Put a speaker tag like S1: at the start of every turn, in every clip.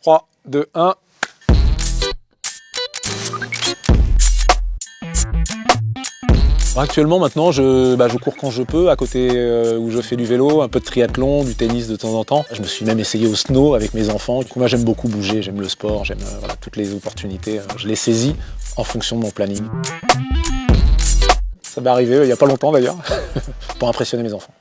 S1: 3, 2, 1. Actuellement, maintenant, je cours quand je peux, à côté où je fais du vélo, un peu de triathlon, du tennis de temps en temps. Je me suis même essayé au snow avec mes enfants. Du coup, moi, j'aime beaucoup bouger, j'aime le sport, j'aime toutes les opportunités. Je les saisis en fonction de mon planning. Ça m'est arrivé il n'y a pas longtemps d'ailleurs, pour impressionner mes enfants.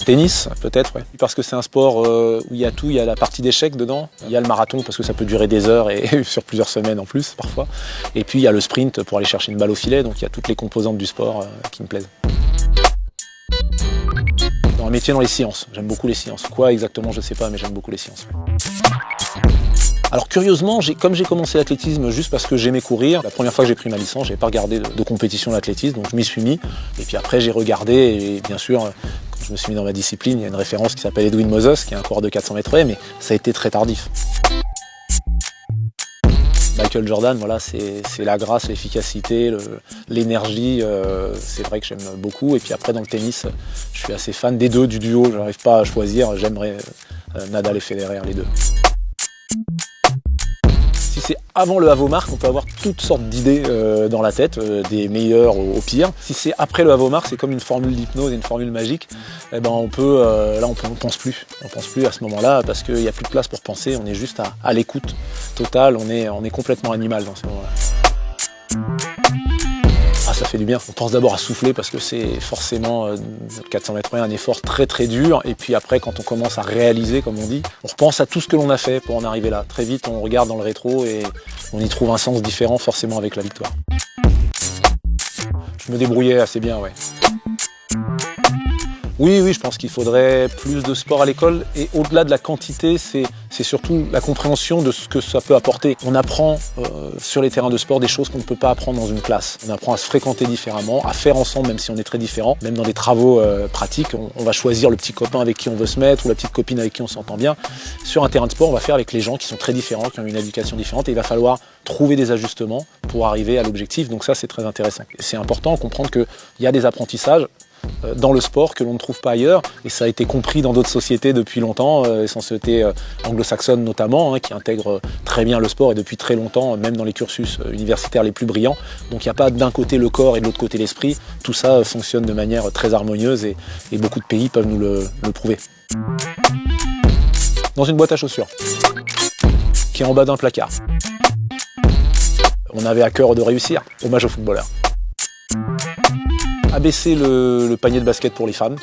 S1: Tennis, peut-être, ouais. Parce que c'est un sport où il y a tout, il y a la partie d'échecs dedans, il y a le marathon parce que ça peut durer des heures et sur plusieurs semaines en plus parfois. Et puis il y a le sprint pour aller chercher une balle au filet, donc il y a toutes les composantes du sport qui me plaisent. Dans un métier dans les sciences, j'aime beaucoup les sciences. Quoi exactement, je ne sais pas, mais j'aime beaucoup les sciences. Alors curieusement, comme j'ai commencé l'athlétisme juste parce que j'aimais courir, la première fois que j'ai pris ma licence, je n'avais pas regardé de compétition d'athlétisme, donc je m'y suis mis. Et puis après j'ai regardé et bien sûr, quand je me suis mis dans ma discipline, il y a une référence qui s'appelle Edwin Moses, qui est un coureur de 400 mètres haies, mais ça a été très tardif. Michael Jordan, voilà, c'est la grâce, l'efficacité, l'énergie, c'est vrai que j'aime beaucoup. Et puis après dans le tennis, je suis assez fan des deux, du duo, je n'arrive pas à choisir, j'aimerais Nadal et Federer, les deux. Si c'est avant le Havomar, on peut avoir toutes sortes d'idées dans la tête, des meilleures au pire. Si c'est après le Havomar, c'est comme une formule d'hypnose et une formule magique. Eh ben on pense plus. On pense plus à ce moment-là parce qu'il n'y a plus de place pour penser. On est juste à l'écoute totale. On est complètement animal dans ces moments-là. Ah, ça fait du bien. On pense d'abord à souffler parce que c'est forcément 400 mètres un effort très très dur. Et puis après, quand on commence à réaliser, comme on dit, on repense à tout ce que l'on a fait pour en arriver là. Très vite, on regarde dans le rétro et on y trouve un sens différent forcément avec la victoire. Je me débrouillais assez bien, ouais. Oui, je pense qu'il faudrait plus de sport à l'école et au-delà de la quantité, c'est surtout la compréhension de ce que ça peut apporter. On apprend sur les terrains de sport des choses qu'on ne peut pas apprendre dans une classe. On apprend à se fréquenter différemment, à faire ensemble même si on est très différents. Même dans des travaux pratiques, on va choisir le petit copain avec qui on veut se mettre ou la petite copine avec qui on s'entend bien. Sur un terrain de sport, on va faire avec les gens qui sont très différents, qui ont une éducation différente et il va falloir trouver des ajustements pour arriver à l'objectif. Donc ça, c'est très intéressant. C'est important de comprendre qu'il y a des apprentissages dans le sport que l'on ne trouve pas ailleurs et ça a été compris dans d'autres sociétés depuis longtemps, et sociétés anglo-saxonnes notamment, qui intègrent très bien le sport et depuis très longtemps, même dans les cursus universitaires les plus brillants. Donc il n'y a pas d'un côté le corps et de l'autre côté l'esprit, tout ça fonctionne de manière très harmonieuse et beaucoup de pays peuvent nous le prouver. Dans une boîte à chaussures qui est en bas d'un placard. On avait à cœur de réussir, hommage aux footballeurs. Abaisser le panier de basket pour les femmes,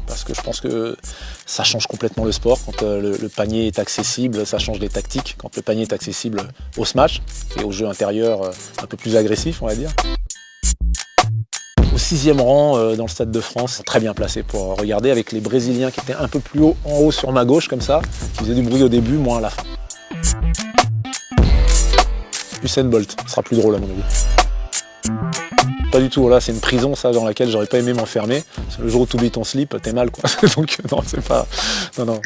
S1: parce que je pense que ça change complètement le sport. Quand le panier est accessible, ça change les tactiques. Quand le panier est accessible au smash et au jeu intérieur un peu plus agressif, on va dire. Au 6e rang dans le Stade de France, très bien placé pour regarder, avec les Brésiliens qui étaient un peu plus haut, en haut sur ma gauche, comme ça, qui faisaient du bruit au début, moins à la fin. Usain Bolt, ce sera plus drôle à mon avis. Pas du tout, là c'est une prison ça dans laquelle j'aurais pas aimé m'enfermer. Le jour où tu oublies ton slip, t'es mal quoi. Donc non, c'est pas. Non.